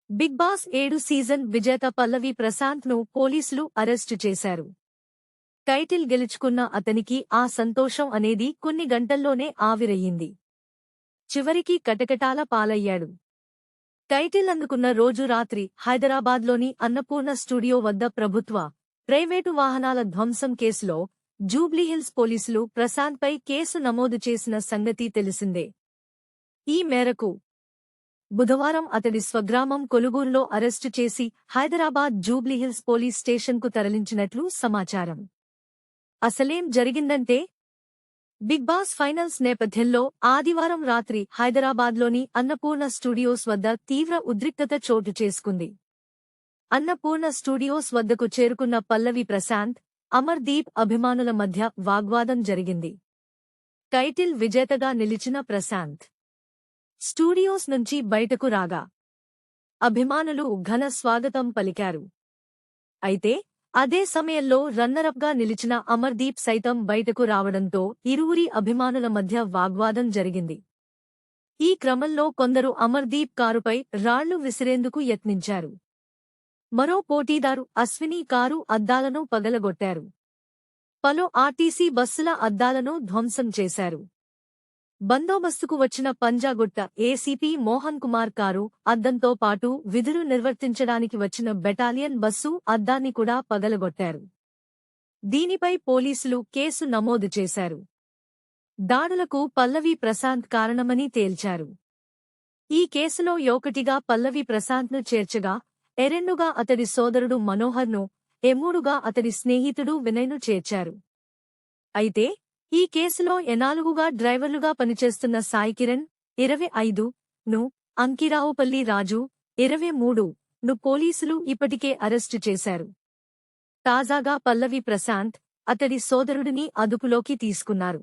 Big boss 7 season విజేత పల్లవి ప్రశాంత్ను పోలీసులు arrest చేశారు. టైటిల్ గెలుచుకున్న అతనికి ఆ సంతోషం అనేది కొన్ని గంటల్లోనే ఆవిరయ్యింది. చివరికి కటకటాల పాలయ్యాడు. టైటిల్ అందుకున్న రోజు రాత్రి హైదరాబాద్లోని అన్నపూర్ణ స్టూడియో వద్ద ప్రభుత్వ, ప్రైవేటు వాహనాల ధ్వంసం కేసులో జూబ్లీహిల్స్ పోలీసులు ప్రశాంత్పై కేసు నమోదు చేసిన సంగతి తెలిసిందే. ఈ మేరకు బుధవారం అతడి స్వగ్రామం కొలుగూరులో అరెస్టు చేసి హైదరాబాద్ జూబ్లీహిల్స్ పోలీస్ స్టేషన్కు తరలించినట్లు సమాచారం. అసలేం జరిగిందంటే, బిగ్ బాస్ ఫైనల్స్ నేపథ్యంలో ఆదివారం రాత్రి హైదరాబాద్లోని అన్నపూర్ణ స్టూడియోస్ వద్ద తీవ్ర ఉద్రిక్తత చోటు చేసుకుంది. అన్నపూర్ణ స్టూడియోస్ వద్దకు చేరుకున్న పల్లవి ప్రశాంత్, అమర్దీప్ అభిమానుల మధ్య వాగ్వాదం జరిగింది. టైటిల్ విజేతగా నిలిచిన ప్రశాంత్ స్టూడియోస్ నుంచి బయటకు రాగా అభిమానులు ఘన స్వాగతం పలికారు. అయితే అదే సమయంలో రన్నరప్గా నిలిచిన అమర్దీప్ సైతం బయటకు రావడంతో ఇరువురి అభిమానుల మధ్య వాగ్వాదం జరిగింది. ఈ క్రమంలో కొందరు అమర్దీప్ కారుపై రాళ్లు విసిరేందుకు యత్నించారు. మరో పోటీదారు అశ్విని కారు అద్దాలను పగలగొట్టారు. పలు ఆర్టీసీ బస్సుల అద్దాలను ధ్వంసం చేశారు. బందోబస్తుకు వచ్చిన పంజాగుట్ట ఏసీపీ మోహన్ కుమార్ కారు అద్దంతో పాటు విధులు నిర్వర్తించడానికి వచ్చిన బెటాలియన్ బస్సు అద్దాన్ని కూడా పగలగొట్టారు. దీనిపై పోలీసులు కేసు నమోదు చేశారు. దాడులకు పల్లవి ప్రశాంత్ కారణమని తేల్చారు. ఈ కేసులో ఒకటిగా పల్లవి ప్రశాంత్ను చేర్చగా, ఎరెండుగా అతడి సోదరుడు మనోహర్ను, ఎమూడుగా అతడి స్నేహితుడు వినయ్ను చేర్చారు. అయితే ఈ కేసులో ఎనాలుగుగా డ్రైవర్లుగా పనిచేస్తున్న సాయికిరణ్, 25, ను, అంకిరావుపల్లి రాజు, 23, ను పోలీసులు ఇప్పటికే అరెస్టు చేశారు. తాజాగా పల్లవి ప్రశాంత్, అతడి సోదరుడిని అదుపులోకి తీసుకున్నారు.